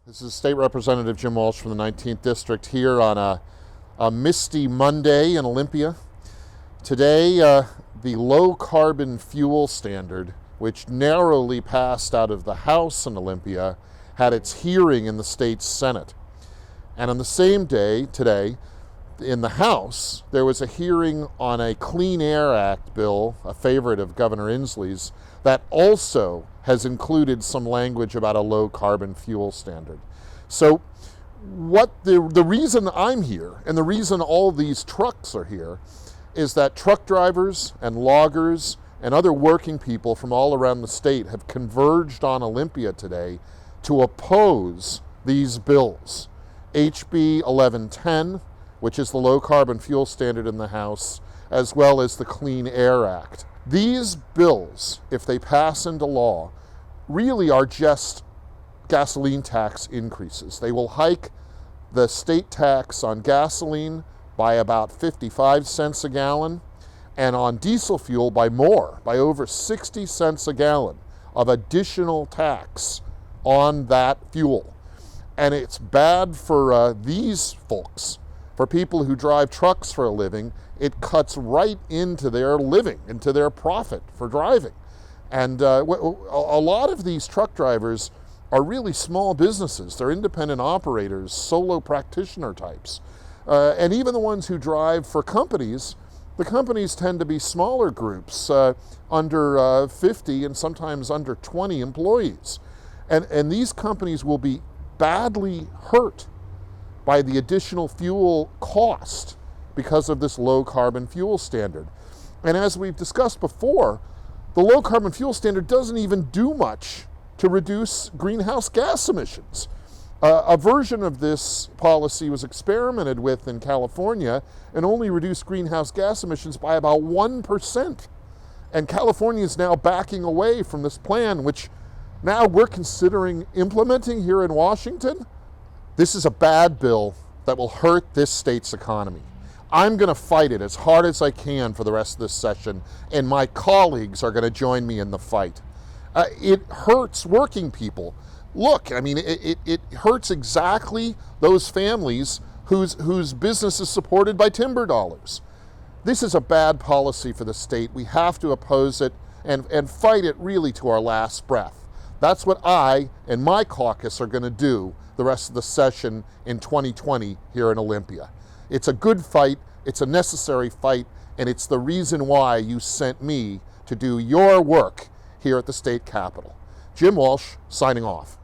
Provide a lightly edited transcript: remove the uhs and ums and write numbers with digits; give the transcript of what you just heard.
This is State Representative Jim Walsh from the 19th District here on a misty Monday in Olympia. Today, the low carbon fuel standard, which narrowly passed out of the House in Olympia, had its hearing in the state's Senate. And on the same day, today, in the House, there was a hearing on a Clean Air Act bill, a favorite of Governor Inslee's, that also has included some language about a low carbon fuel standard. So the reason I'm here and the reason all these trucks are here is that truck drivers and loggers and other working people from all around the state have converged on Olympia today to oppose these bills. HB 1110, which is the low carbon fuel standard in the House, as well as the Clean Air Act. These bills, if they pass into law, really are just gasoline tax increases. They will hike the state tax on gasoline by about 55 cents a gallon, and on diesel fuel by over 60 cents a gallon of additional tax on that fuel. And it's bad for these folks. For people who drive trucks for a living, it cuts right into their living, into their profit for driving. And a lot of these truck drivers are really small businesses. They're independent operators, solo practitioner types. And even the ones who drive for companies, the companies tend to be smaller groups, under 50 and sometimes under 20 employees. And these companies will be badly hurt by the additional fuel cost because of this low carbon fuel standard. And as we've discussed before, the low carbon fuel standard doesn't even do much to reduce greenhouse gas emissions. A version of this policy was experimented with in California and only reduced greenhouse gas emissions by about 1%. And California is now backing away from this plan, which now we're considering implementing here in Washington. This is a bad bill that will hurt this state's economy. I'm going to fight it as hard as I can for the rest of this session, and my colleagues are going to join me in the fight. It hurts working people. Look, I mean, it hurts exactly those families whose business is supported by timber dollars. This is a bad policy for the state. We have to oppose it and fight it really to our last breath. That's what I and my caucus are going to do the rest of the session in 2020 here in Olympia. It's a good fight, it's a necessary fight, and it's the reason why you sent me to do your work here at the state capitol. Jim Walsh, signing off.